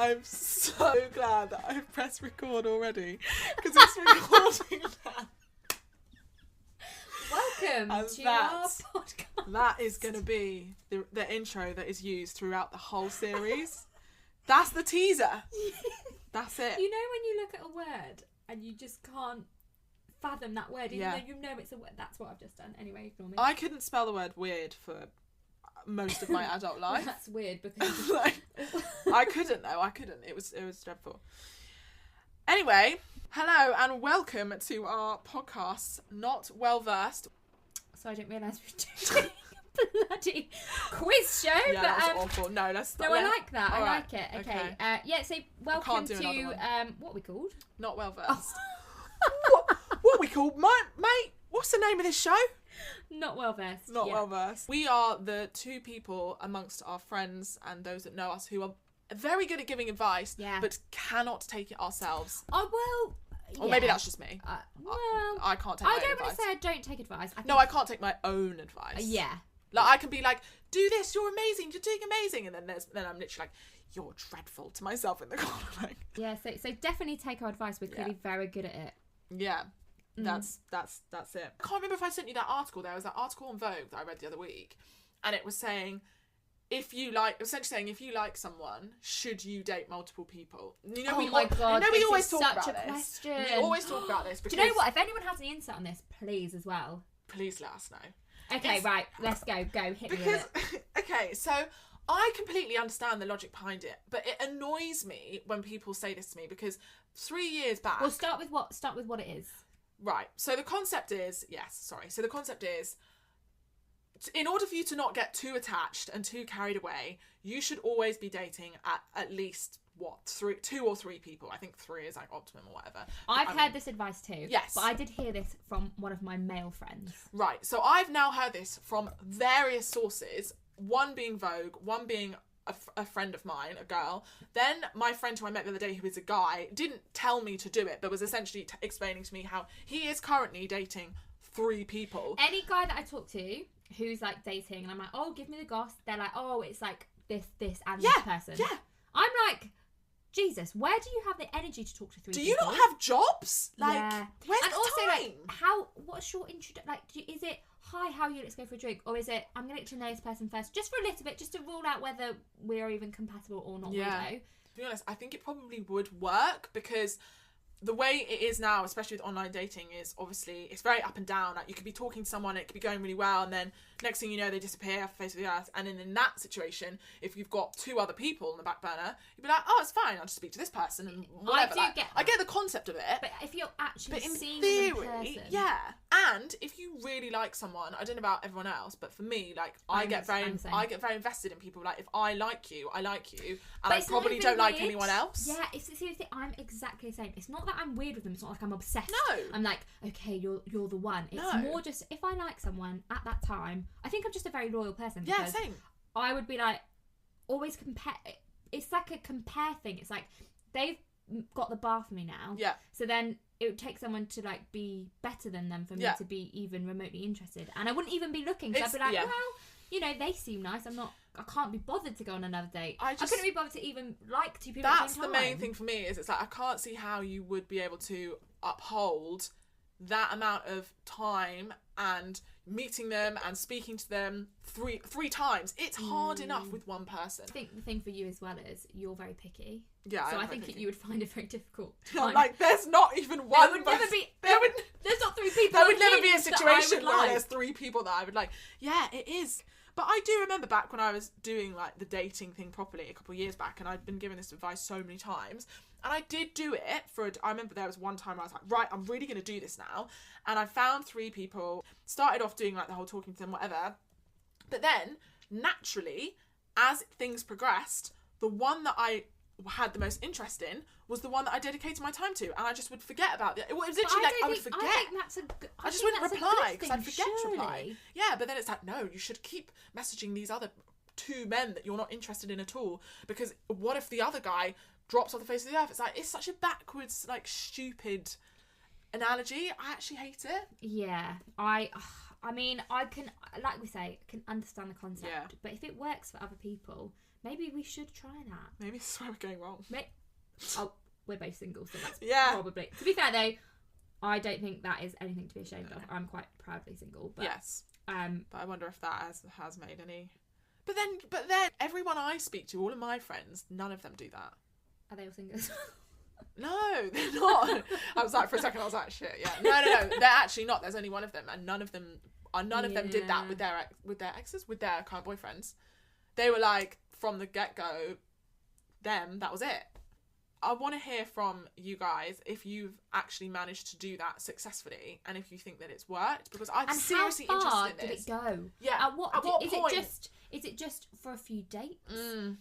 I'm so glad that I've pressed record already because it's recording now. Welcome And to our podcast. That is going to be the intro that is used throughout the whole series. That's the teaser. That's it. You know when you look at a word and you just can't fathom that word, even though you know it's a word. That's what I've just done. Anyway, ignore me. I couldn't spell the word weird for most of my adult life. That's weird because Like, I couldn't though. I couldn't. It was dreadful. Anyway, hello and welcome to our podcast, Not Well Versed. So I didn't realise we were doing a bloody quiz show. Yeah, but, that was awful. No, let's stop. No, I like that. All I right. like it. Okay. Okay. So welcome do to another what are we called? Not Well Versed. what we call mate? What's the name of this show? Not well versed. Not Well Versed. We are the two people amongst our friends and those that know us who are very good at giving advice, but cannot take it ourselves. Oh well. Or maybe that's just me. Well, I can't take my own advice. I don't want to say I don't take advice. I can't take my own advice. Yeah. Like, I can be like, do this, you're amazing, you're doing amazing. And then I'm literally like, you're dreadful to myself in the corner. Like, yeah, so definitely take our advice. We're clearly very good at it. yeah. That's it. I can't remember if I sent you that article. There was that article on Vogue that I read the other week. And it was saying, if you like someone, should you date multiple people? You know, oh my god! we always talk about such a this. question. We always talk about this. Because, do you know what? If anyone has any insight on this, please as well. Please let us know. Okay, right. Let's go. Hit me with it. Okay, so I completely understand the logic behind it, but it annoys me when people say this to me because 3 years back. Well, start with what it is. Right. So the concept is in order for you to not get too attached and too carried away, you should always be dating at least two or three people. I think 3 is like optimum or whatever. I've heard this advice too. Yes. But I did hear this from one of my male friends. Right. So I've now heard this from various sources, one being Vogue, one being a friend of mine, a girl. Then my friend who I met the other day, who is a guy, didn't tell me to do it, but was essentially explaining to me how he is currently dating 3 people. Any guy that I talk to who's like dating and I'm like, oh, give me the goss, they're like, oh, it's like this and this person. Yeah. I'm like, Jesus, where do you have the energy to talk to 3 people? Do you not have jobs? Like, where's and the also, time? like, what's your introduction? Like, is it, hi, how are you? Let's go for a drink. Or is it, I'm going to get to know this person first, just for a little bit, just to rule out whether we're even compatible or not. Yeah. To be honest, I think it probably would work because the way it is now, especially with online dating, is obviously it's very up and down. Like, you could be talking to someone, it could be going really well, and then next thing you know, they disappear off the face of the earth. And then in that situation, if you've got 2 other people in the back burner, you'd be like, oh, it's fine, I'll just speak to this person and whatever. I get the concept of it. But if you're actually seeing theory, them in person, yeah. And if you really like someone, I don't know about everyone else, but for me, like, I get very invested in people. Like, if I like you, and I probably don't like anyone else. Yeah, it's seriously, I'm exactly the same. It's not that I'm weird with them. It's not like I'm obsessed. No. I'm like, okay, you're the one. It's more just if I like someone at that time. I think I'm just a very loyal person. Yeah, same. I would be like, always compare. It's like a compare thing. It's like they've got the bar for me now. Yeah. So then it would take someone to like be better than them for me to be even remotely interested, and I wouldn't even be looking. So I'd be like, well, you know, they seem nice. I can't be bothered to go on another date. I couldn't be bothered to even like 2 people. That's the main thing for me. Is it's like I can't see how you would be able to uphold that amount of time and meeting them and speaking to them three times. It's hard enough with one person. I think the thing for you as well is you're very picky. Yeah. So I think that you would find it very difficult. Like, there's not even one. There would never be. There's not 3 people. There would never be a situation where like. there's 3 people that I would like. Yeah, it is. But I do remember back when I was doing like the dating thing properly a couple of years back, and I'd been given this advice so many times, and I did do it I remember there was one time I was like, right, I'm really going to do this now, and I found 3 people, started off doing like the whole talking to them, whatever, but then naturally, as things progressed, the one that I had the most interest in was the one that I dedicated my time to, and I just would forget about it. It was literally like I would forget. I just wouldn't reply because I'd forget to reply. Yeah, but then it's like, no, you should keep messaging these other 2 men that you're not interested in at all, because what if the other guy drops off the face of the earth? It's like, it's such a backwards, like, stupid analogy. I actually hate it. Yeah, I mean, I can, like we say, can understand the concept, but if it works for other people, Maybe we should try that. Maybe this is where we're going wrong. We're both single, so that's probably. To be fair though, I don't think that is anything to be ashamed of. I'm quite proudly single. But, yes. But I wonder if that has made any. But then everyone I speak to, all of my friends, none of them do that. Are they all singles? No, they're not. I was like, for a second, I was like, shit, yeah. No, they're actually not. There's only one of them, and none of them did that with their exes, with their kind of boyfriends. They were like, from the get-go, that was it. I want to hear from you guys if you've actually managed to do that successfully, and if you think that it's worked, because I'm seriously interested in this. How far did it go? Yeah. At what point? Is it just for a few dates?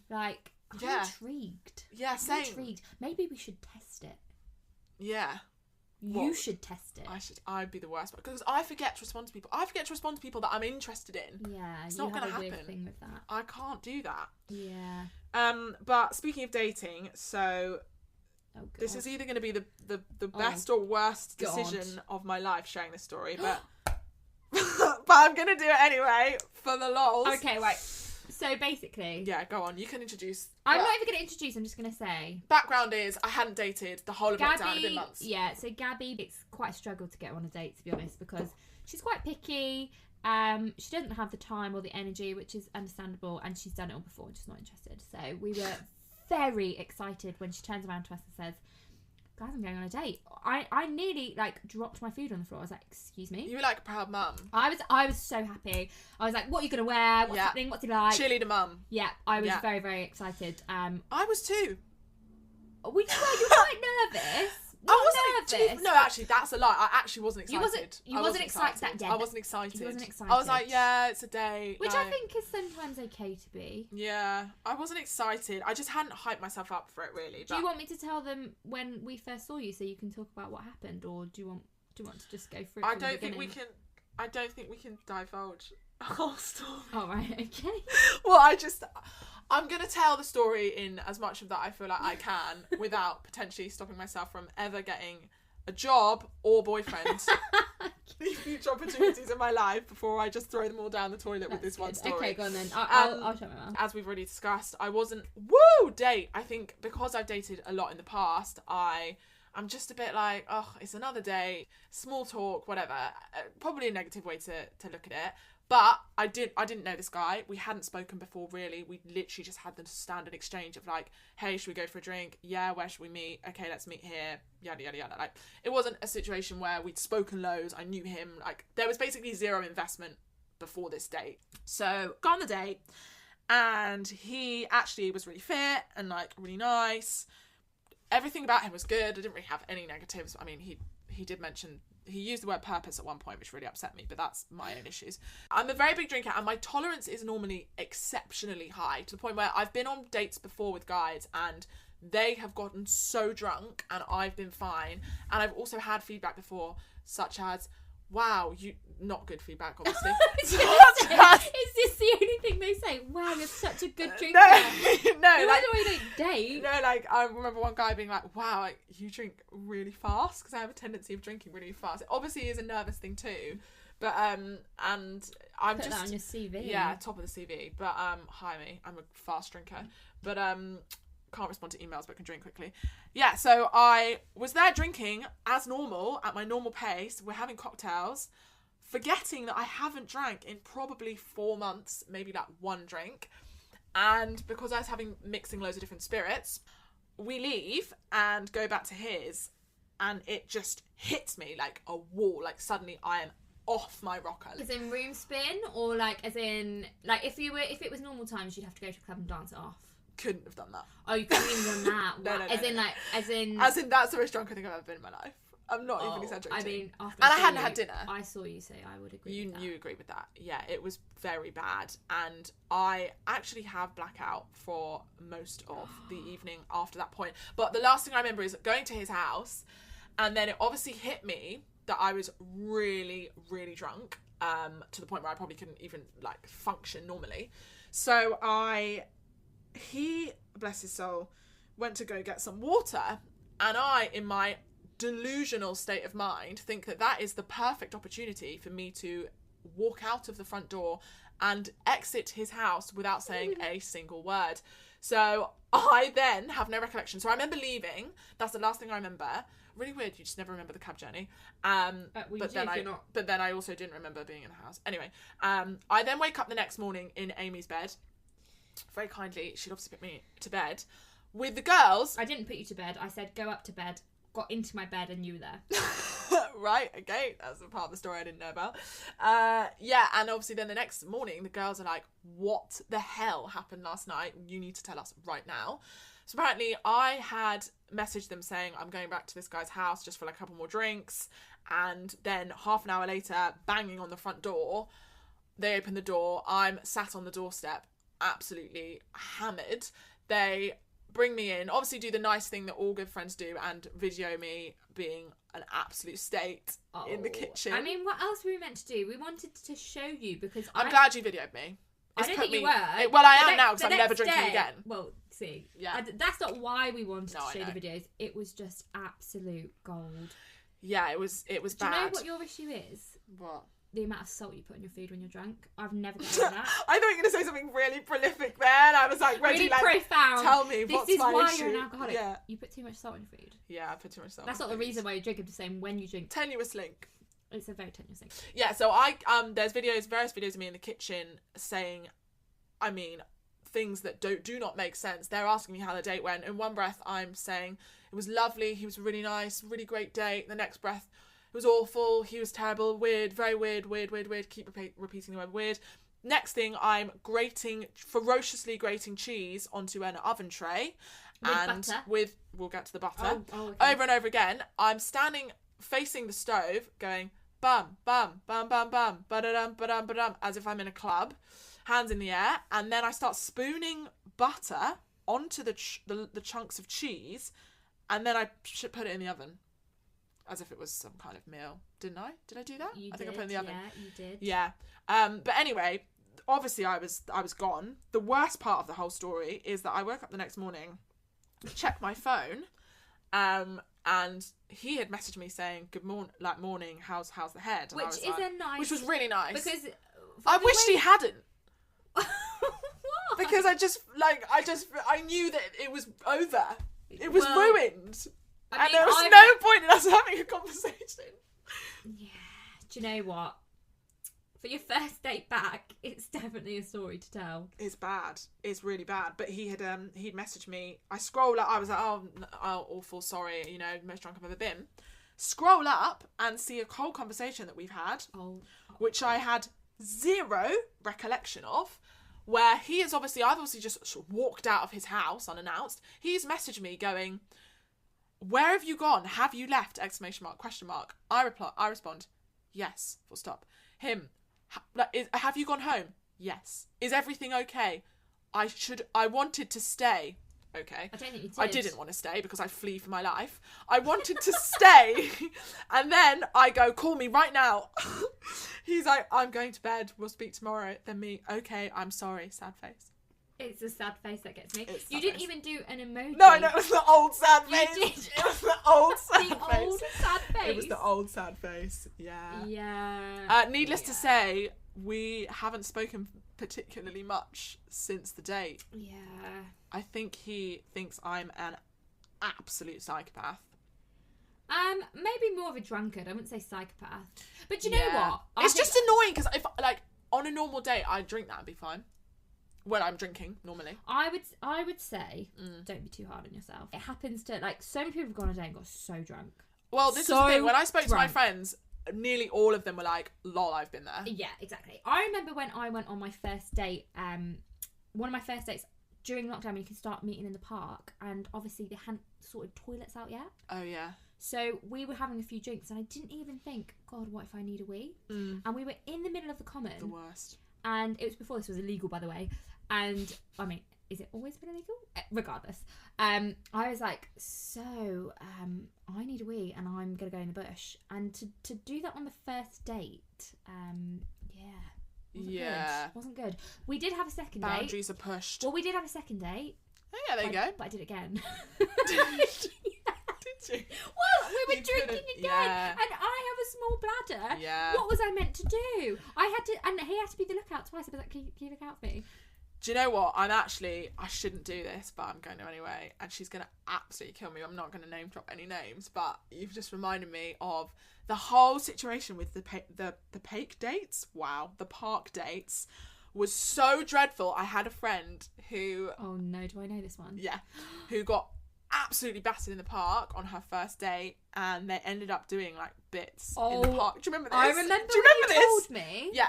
Like, I'm intrigued. Yeah, same. I'm intrigued. Maybe we should test it. Yeah. You should test it. I'd be the worst, because I forget to respond to people. I forget to respond to people that I'm interested in. Yeah, it's not going to happen. Weird thing with that. I can't do that. Yeah. But speaking of dating, so this is either going to be the best or worst decision of my life sharing this story, but but I'm going to do it anyway for the lols. Okay, right. So basically... Yeah, go on. You can introduce... I'm not even going to introduce, I'm just going to say... Background is, I hadn't dated the whole of lockdown. It'd been months. Yeah, so Gabby, it's quite a struggle to get her on a date, to be honest, because she's quite picky. She doesn't have the time or the energy, which is understandable, and she's done it all before, just not interested. So we were very excited when she turns around to us and says, guys, I'm going on a date. I nearly dropped my food on the floor. I was like, excuse me? You were like a proud mum. I was so happy. I was like, what are you going to wear? What's happening? What's he like? Cheerleader mum. Yeah, I was very, very excited. I was too. You were quite nervous. I wasn't nervous. No, actually, that's a lie. I actually wasn't excited. You wasn't excited that day. I wasn't excited. You wasn't excited. I was like, yeah, it's a date. Which I think is sometimes okay to be. Yeah, I wasn't excited. I just hadn't hyped myself up for it, really. Do you want me to tell them when we first saw you so you can talk about what happened, or do you want to just go through it? I don't think we can divulge a whole story. Oh, right, okay. Well, I'm going to tell the story in as much of that I feel like I can without potentially stopping myself from ever getting a job or boyfriend. Future opportunities in my life before I just throw them all down the toilet with this one story. Okay, go on then. I'll shut my mouth. As we've already discussed, I wasn't... date! I think because I've dated a lot in the past, I'm just a bit like, oh, it's another day, small talk, whatever. Probably a negative way to look at it. But I didn't know this guy. We hadn't spoken before, really. We literally just had the standard exchange of like, hey, should we go for a drink? Yeah, where should we meet? Okay, let's meet here. Yada, yada, yada. Like, it wasn't a situation where we'd spoken loads. I knew him. Like, there was basically zero investment before this date. So, got on the date. And he actually was really fit and like really nice. Everything about him was good. I didn't really have any negatives. I mean, he did mention... He used the word purpose at one point, which really upset me, but that's my own issues. I'm a very big drinker, and my tolerance is normally exceptionally high, to the point where I've been on dates before with guys, and they have gotten so drunk, and I've been fine. And I've also had feedback before, such as, wow, not good feedback, obviously. Is this the only thing they say? Wow, you're such a good drinker. No, like, we don't date. No, like, I remember one guy being like, wow, like, you drink really fast, because I have a tendency of drinking really fast. It obviously is a nervous thing too, but and I'm Put that on your CV. Yeah, top of the CV. But hi me, I'm a fast drinker, but can't respond to emails but can drink quickly. Yeah, so I was there drinking as normal at my normal pace. We're having cocktails, forgetting that I haven't drank in probably 4 months, maybe like one drink. And because I was mixing loads of different spirits, we leave and go back to his, and it just hits me like a wall. Like suddenly I am off my rocker. As in room spin, or like as in like if it was normal times, you'd have to go to a club and dance it off. Couldn't have done that. Oh, you couldn't even done that. No. As in that's the most drunk I think I've ever been in my life. I'm not even exaggerating. I mean, and I hadn't had dinner. I saw you say I would agree with that. You agree with that. Yeah, it was very bad. And I actually have blackout for most of the evening after that point. But the last thing I remember is going to his house, and then it obviously hit me that I was really, really drunk, to the point where I probably couldn't even like function normally. So he, bless his soul, went to go get some water, and I, in my delusional state of mind, think that is the perfect opportunity for me to walk out of the front door and exit his house without saying a single word. So I then have no recollection. So I remember leaving. That's the last thing I remember. Really weird. You just never remember the cab journey. But then I also didn't remember being in the house. Anyway, I then wake up the next morning in Amy's bed. Very kindly, she'd obviously put me to bed with the girls. I didn't put you to bed. I said go up to bed. Got into my bed and you were there. Right, okay. That's a part of the story I didn't know about. Yeah, and obviously then the next morning, the girls are like, what the hell happened last night? You need to tell us right now. So apparently I had messaged them saying I'm going back to this guy's house just for like a couple more drinks. And then half an hour later, banging on the front door. They open the door. I'm sat on the doorstep, absolutely hammered. They bring me in, obviously do the nice thing that all good friends do and video me being an absolute state in the kitchen. I mean, what else were we meant to do? We wanted to show you because I'm glad you videoed me. I don't think you were. Well, I am now because I'm never drinking again. Well, see, yeah, that's not why we wanted to show the videos. It was just absolute gold. Yeah, it was bad. Do you know what your issue is? What? The amount of salt you put on your food when you're drunk. I've never got over that. I thought you were going to say something really prolific there, and I was like, ready, really profound. Tell me, what's my issue? This is why you're an alcoholic. Yeah. You put too much salt in your food. Yeah, I put too much salt. That's not the reason why you drink. I'm just saying when you drink. Tenuous link. It's a very tenuous link. Yeah, so there's various videos of me in the kitchen saying, I mean, things that do not make sense. They're asking me how the date went. In one breath, I'm saying it was lovely. He was really nice, really great date. The next breath, it was awful. He was terrible. Weird. Very weird. Keep repeating the word weird. Next thing, I'm ferociously grating cheese onto an oven tray. With butter. We'll get to the butter. Okay. Over and over again. I'm standing facing the stove going bum, bum, bum, bum, bum, ba-da-dum, ba-dum, ba-dum, as if I'm in a club. Hands in the air. And then I start spooning butter onto the chunks of cheese. And then I put it in the oven. As if it was some kind of meal. Didn't I? Did I do that? I think I put it in the oven. Yeah, you did. Yeah. But anyway, obviously I was gone. The worst part of the whole story is that I woke up the next morning, checked my phone, and he had messaged me saying, "Good morning, how's the head?" And which was really nice. Because I wished he hadn't. Why? Because I knew that it was over. It was ruined. And there was no point in us having a conversation. Yeah. Do you know what? For your first date back, it's definitely a story to tell. It's bad. It's really bad. But he'd messaged me. I scroll up. I was like, oh, awful, sorry. You know, most drunk I've ever been. Scroll up and see a whole conversation that we've had, which I had zero recollection of. Where I've obviously just sort of walked out of his house unannounced. He's messaged me going, "Where have you gone? Have you left? !" I respond, "Yes." Full stop. Him, have you gone home? Yes. Is everything okay? I wanted to stay. Okay. I don't think you did. I didn't want to stay because I flee for my life. I wanted to stay. And then I go, "Call me right now." He's like, "I'm going to bed. We'll speak tomorrow." Then me, "Okay, I'm sorry." Sad face. It's the sad face that gets me. You didn't even do an emoji. No, it was the old sad face. You did. It was the old sad face. The old sad face. It was the old sad face. Yeah. Yeah. Needless to say, we haven't spoken particularly much since the date. Yeah. I think he thinks I'm an absolute psychopath. Maybe more of a drunkard. I wouldn't say psychopath. But you know what? It's just annoying because if on a normal date I'd drink that and be fine. When I'm drinking normally, I would say don't be too hard on yourself. It happens to so many people have gone on a date and got so drunk. Well, this is the thing. When I spoke to my friends, nearly all of them were like, "Lol, I've been there." Yeah, exactly. I remember when I went on my first date. One of my first dates during lockdown, you can start meeting in the park, and obviously they hadn't sorted toilets out yet. Oh yeah. So we were having a few drinks, and I didn't even think, "God, what if I need a wee?" And we were in the middle of the common. The worst. And it was before this was illegal, by the way. And I mean, is it always been illegal? Regardless, I was like, "So, I need a wee, and I'm gonna go in the bush." And to do that on the first date, wasn't good. We did have a second date. Boundaries are pushed. Well, we did have a second date. Oh yeah, there you go. But I did it again. Did you? Well, we were drinking again, and I have a small ladder. Yeah. What was I meant to do? I had to, and he had to be the lookout twice. I was like, can you look out for me? Do you know what? I shouldn't do this, but I'm going to anyway. And she's going to absolutely kill me. I'm not going to name drop any names, but you've just reminded me of the whole situation with the Pake dates. Wow. The park dates was so dreadful. I had a friend who... Oh no, do I know this one? Yeah. Who got absolutely battered in the park on her first date, and they ended up doing like bits in the park. Do you remember this? I remember. Do you remember this? Told me. Yeah.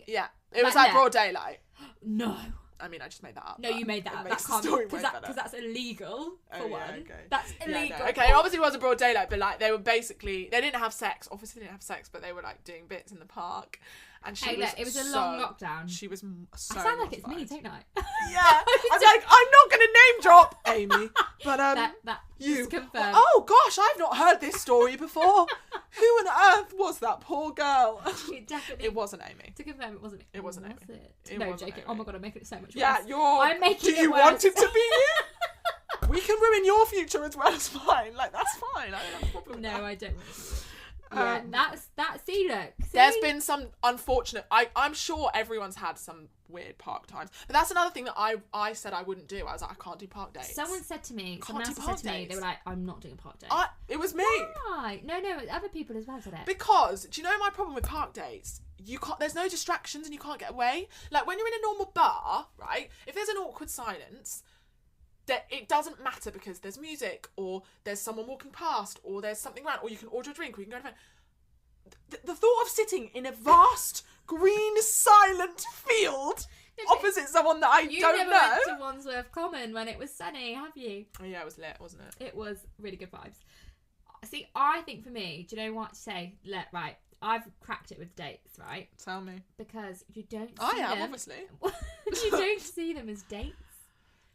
Yeah. It was like broad daylight. No. I mean, I just made that up. No, you made that up. That can't be, because that's illegal, for one. Okay. That's illegal. Yeah, no. Okay, obviously it wasn't broad daylight, but like they were basically, they didn't have sex. Obviously they didn't have sex, but they were like doing bits in the park. And it was a long lockdown. She was so I sound like it's me, don't I? Yeah. I'm like, I'm not going to name drop Amy, but that you confirmed. Oh gosh, I've not heard this story before. Who on earth was that poor girl? It wasn't Amy. To confirm, it wasn't. It wasn't Amy. Was it? No, joking. Amy. Oh my god, I'm making it so much worse. Yeah, I'm making it worse. Do you want it to be you? We can ruin your future as well as mine. Like, that's fine. I don't have a problem with that. I don't want to. Yeah, that's see, look. See? There's been some unfortunate. I'm sure everyone's had some weird park times, but that's another thing that I said I wouldn't do. I was like, I can't do park dates. Someone said to me, they were like, I'm not doing a park date. It was me. Why? No, other people as well said it. Because do you know my problem with park dates? You can't. There's no distractions and you can't get away. Like when you're in a normal bar, right? If there's an awkward silence, that it doesn't matter because there's music or there's someone walking past or there's something around or you can order a drink or you can go to the thought of sitting in a vast green silent field opposite someone that I don't know. You never went to Wandsworth Common when it was sunny, have you? Oh yeah, it was lit, wasn't it? It was really good vibes. See, I think for me, do you know what to say? Right, I've cracked it with dates, right? Tell me. Because you don't see I have, obviously. You don't see them as dates.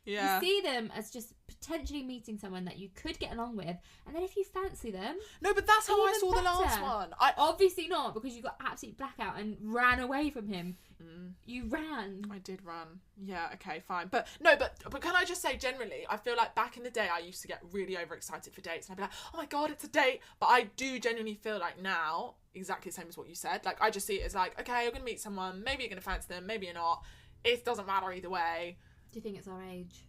Yeah. You see them as just potentially meeting someone that you could get along with, and then if you fancy them... No, but that's how I saw the last one. Obviously not, because you got absolute blackout and ran away from him. You ran. I did run. Yeah, okay, fine. But can I just say, generally, I feel like back in the day, I used to get really overexcited for dates, and I'd be like, oh my god, it's a date. But I do genuinely feel like now, exactly the same as what you said. Like, I just see it as like, okay, you're going to meet someone, maybe you're going to fancy them, maybe you're not. It doesn't matter either way. Do you think it's our age?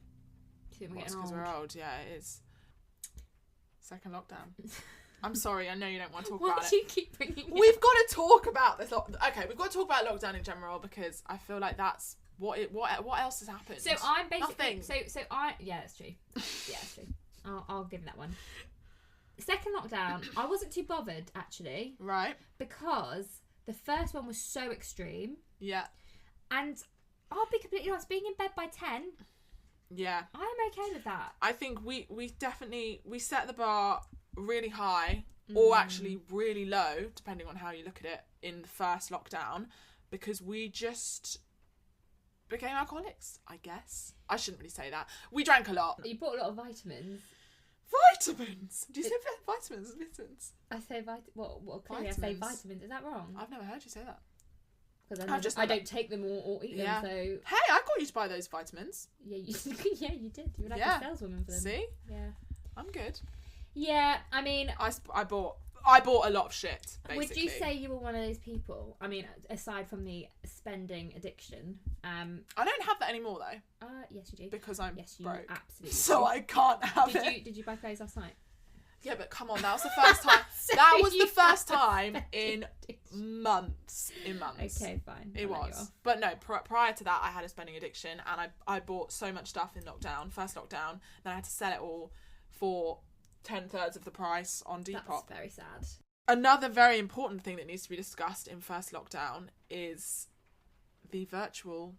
Do you think we're getting old? Because we're old, yeah, it is. Second lockdown. I'm sorry, I know you don't want to talk about it. Why do you keep bringing it? We've got to talk about this. Okay, we've got to talk about lockdown in general because I feel like that's what else has happened. So I'm basically nothing. Yeah, that's true. Yeah, that's true. I'll give that one. Second lockdown, I wasn't too bothered actually. Right. Because the first one was so extreme. Yeah. And I'll be completely honest, being in bed by 10. Yeah. I'm okay with that. I think we definitely set the bar really high or actually really low, depending on how you look at it, in the first lockdown, because we just became alcoholics, I guess. I shouldn't really say that. We drank a lot. You bought a lot of vitamins. Vitamins? Do you say vitamins? Vitamins? I say clearly I say vitamins. Is that wrong? I've never heard you say that. Because I don't take them or eat them, so... Hey, I got you to buy those vitamins. Yeah, you did. You were like a saleswoman for them. See? Yeah. I'm good. Yeah, I mean... I bought a lot of shit, basically. Would you say you were one of those people? I mean, aside from the spending addiction... I don't have that anymore, though. Yes, you do. Because I'm broke. Absolutely so do. I can't have it. Did you buy clothes last night? Yeah, but come on, that was the first time. That was the first time in months. Okay, fine. It was. But no, prior to that, I had a spending addiction, and I bought so much stuff in first lockdown, then I had to sell it all for 10/3 of the price on Depop. That's very sad. Another very important thing that needs to be discussed in first lockdown is the virtual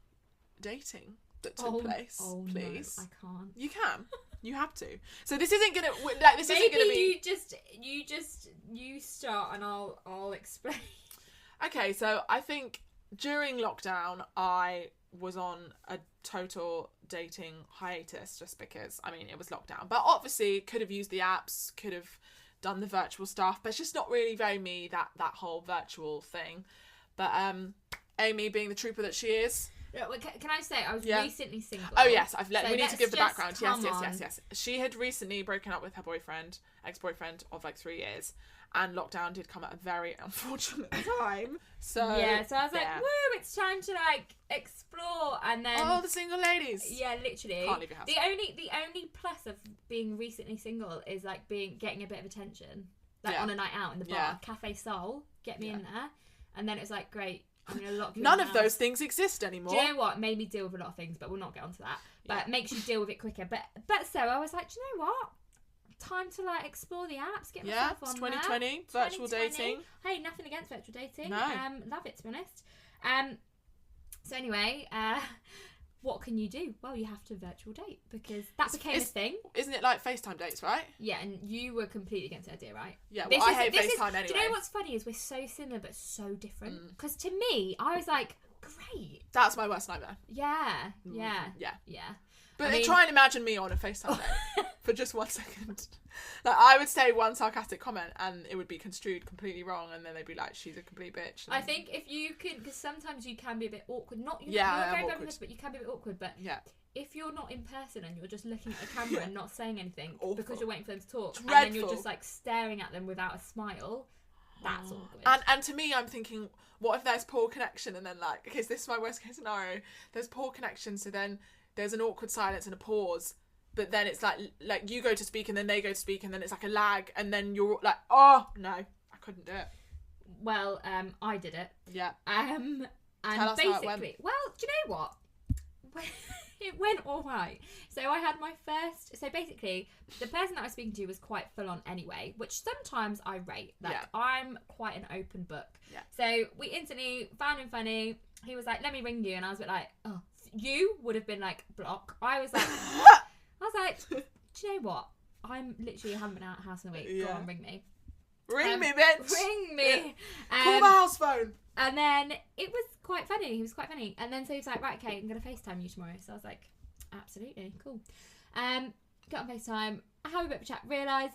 dating that took place. Please. No, I can't. You can. You have to. So this isn't gonna isn't gonna be. You start and I'll explain. Okay, so I think during lockdown I was on a total dating hiatus just because it was lockdown. But obviously could have used the apps, could have done the virtual stuff, but it's just not really very me, that whole virtual thing. But Amy, being the trooper that she is, Can I say, I was recently single. Oh, yes, we need to give the background. Yes. She had recently broken up with her ex-boyfriend of like 3 years, and lockdown did come at a very unfortunate time. So so I was like, woo, it's time to like explore. And then the single ladies. Yeah, literally. Can't leave your house. The only plus of being recently single is like getting a bit of attention. Like on a night out in the bar. Cafe Soul, get me in there. And then it was like, great, I'm going to lock you None of those things exist anymore. Do you know what? Made me deal with a lot of things, but we'll not get onto that. But makes you deal with it quicker. But so I was like, do you know what? Time to like explore the apps, get myself on 2020, there. Virtual dating. Hey, nothing against virtual dating. No. Love it, to be honest. So anyway, what can you do? Well, you have to virtual date because that became a thing. Isn't it like FaceTime dates, right? Yeah, and you were completely against the idea, right? Yeah, well, I hate FaceTime anyway. Do you know what's funny is we're so similar but so different? Because to me, I was like, great. That's my worst nightmare. Yeah. But try and imagine me on a FaceTime date for just 1 second. Like, I would say one sarcastic comment and it would be construed completely wrong, and then they'd be like, she's a complete bitch. I think if you can, because sometimes you can be a bit awkward. You're very awkward, but you can be a bit awkward. But if you're not in person and you're just looking at the camera and not saying anything because you're waiting for them to talk, and then you're just like staring at them without a smile, that's awkward. And to me, I'm thinking, what if there's poor connection, and then like, okay, so this is my worst case scenario. There's poor connection, so then there's an awkward silence and a pause, but then it's like you go to speak and then they go to speak, and then it's like a lag, and then you're like, oh no, I couldn't do it. Well, I did it. Yeah. And Tell us basically, how it went. Well, do you know what? It went all right. So I had my first. So basically, the person that I was speaking to was quite full on anyway, which sometimes I rate. Like I'm quite an open book. Yeah. So we instantly found him funny. He was like, "Let me ring you," and I was a bit like, "Oh." You would have been like, block. I was like, do you know what? I'm literally haven't been out of the house in a week. Yeah. Go on, ring me. Ring me, bitch. Ring me. Yeah. Call the house phone. And then it was quite funny. He was quite funny. And then so he was like, right, okay, I'm going to FaceTime you tomorrow. So I was like, absolutely, cool. Got on FaceTime, have a bit of a chat, realise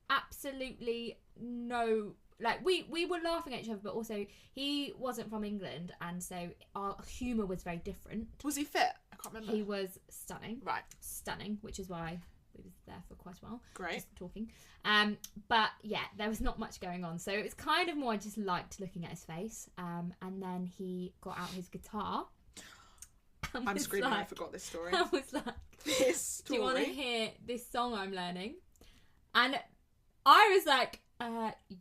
absolutely no... Like, we were laughing at each other, but also he wasn't from England, and so our humour was very different. Was he fit? I can't remember. He was stunning. Right. Stunning, which is why we was there for quite a while. Great. Just talking. But, yeah, there was not much going on. So it was kind of more I just liked looking at his face. And then he got out his guitar. I'm screaming, like, I forgot this story. I was like, this story? Do you want to hear this song I'm learning? And I was like...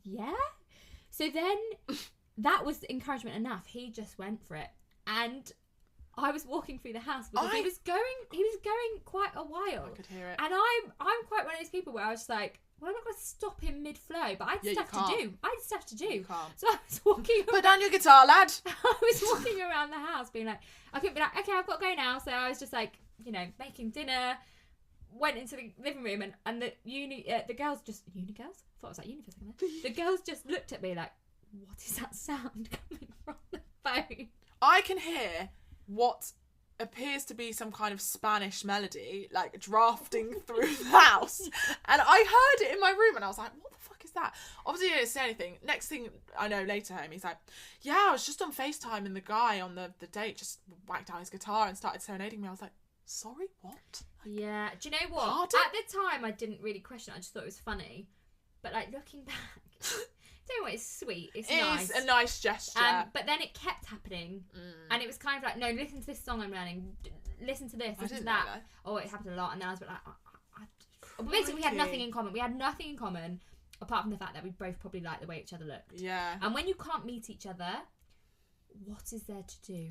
yeah. So then that was encouragement enough. He just went for it, and I was walking through the house because he was going quite a while. I could hear it. And I'm quite one of those people where I was like, well, I'm not going to stop him mid-flow, but I had stuff to do. You can't. So I was walking. Put down your guitar, lad. I was walking around the house, being like, I couldn't be like, okay, I've got to go now. So I was just like, making dinner. Went into the living room and the girls just uni girls. I thought it was like uni for a second there. The girls just looked at me like, what is that sound coming from the phone? I can hear what appears to be some kind of Spanish melody like drafting through the house, and I heard it in my room and I was like, what the fuck is that? Obviously he didn't say anything. Next thing I know, later home, he's like, yeah, I was just on FaceTime and the guy on the date just whacked out his guitar and started serenading me. I was like, sorry, what? Yeah, do you know what? Pardon? At the time, I didn't really question it. I just thought it was funny. But, like, looking back, do you know what? It's sweet. It's nice. It's a nice gesture. But then it kept happening. And it was kind of like, no, listen to this song I'm learning. Listen to this, listen to that. Oh, it happened a lot. And then I was like, basically, we had nothing in common. We had nothing in common apart from the fact that we both probably liked the way each other looked. Yeah. And when you can't meet each other, what is there to do?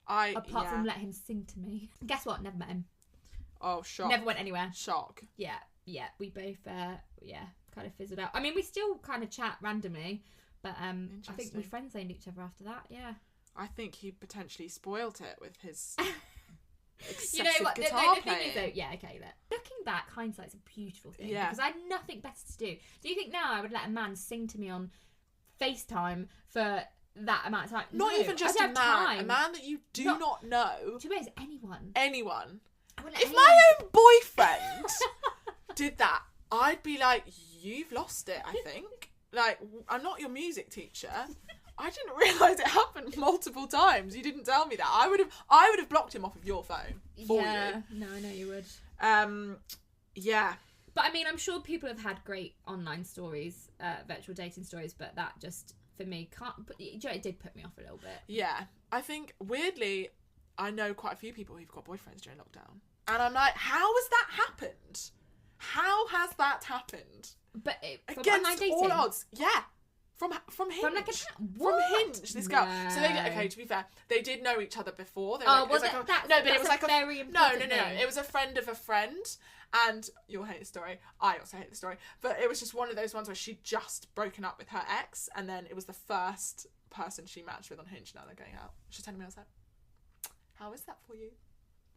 Apart from let him sing to me. Guess what? Never met him. Oh, shock. Never went anywhere. Shock. Yeah. We both, kind of fizzled out. I mean, we still kind of chat randomly, but I think we friend-zoned each other after that, yeah. I think he potentially spoilt it with his excessive you know what? guitar the thing is, though, yeah, okay, looking back, hindsight's a beautiful thing. Yeah. Because I had nothing better to do. Do you think now I would let a man sing to me on FaceTime for that amount of time? Not even just a man. A man that you do not know. To me, anyone. Anyone. If my own boyfriend did that, I'd be like, you've lost it, I think. Like, I'm not your music teacher. I didn't realise it happened multiple times. You didn't tell me that. I would have blocked him off of your phone for you. No, I know you would. Yeah. But I mean, I'm sure people have had great online stories, virtual dating stories, but that just, for me, it did put me off a little bit. Yeah. I think, weirdly, I know quite a few people who've got boyfriends during lockdown. And I'm like, how has that happened? How has that happened? But against all odds. Yeah. From Hinge. From Hinge, this girl. So to be fair, they did know each other before. They were it was like a very important thing. It was a friend of a friend, and you'll hate the story. I also hate the story, but it was just one of those ones where she'd just broken up with her ex, and then it was the first person she matched with on Hinge. Now they're going out. She's telling me, I was like, how is that for you?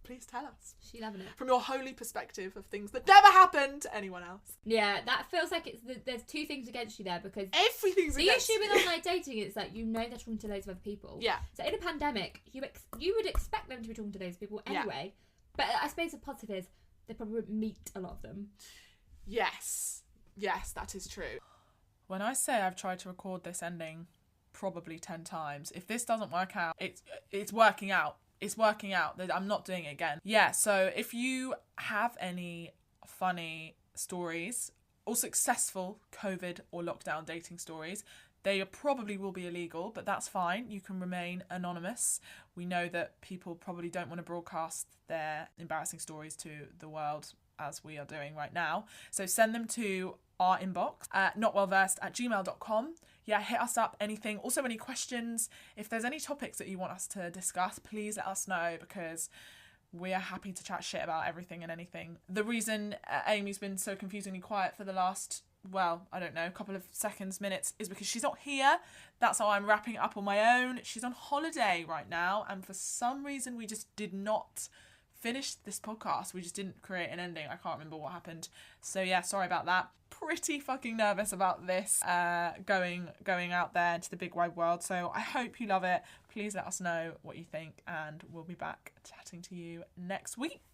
Please tell us. She loving it. From your holy perspective of things that never happened to anyone else. Yeah, that feels like there's two things against you there, because everything's against you. The issue with online dating is that they're talking to loads of other people. Yeah. So in a pandemic, you would expect them to be talking to loads of people anyway. Yeah. But I suppose the positive is they probably wouldn't meet a lot of them. Yes, that is true. When I say I've tried to record this ending probably 10 times, if this doesn't work out, it's working out. It's working out. I'm not doing it again. Yeah, so if you have any funny stories or successful COVID or lockdown dating stories, they probably will be illegal, but that's fine. You can remain anonymous. We know that people probably don't want to broadcast their embarrassing stories to the world as we are doing right now. So send them to our inbox, notwellversed@gmail.com. Yeah, hit us up, anything. Also, any questions. If there's any topics that you want us to discuss, please let us know, because we are happy to chat shit about everything and anything. The reason Amy's been so confusingly quiet for the last, couple of seconds, minutes, is because she's not here. That's how I'm wrapping it up on my own. She's on holiday right now, and for some reason we just did not finish this podcast. We just didn't create an ending. I can't remember what happened. So yeah, sorry about that. Pretty fucking nervous about this going out there into the big wide world. So I hope you love it. Please let us know what you think, and we'll be back chatting to you next week.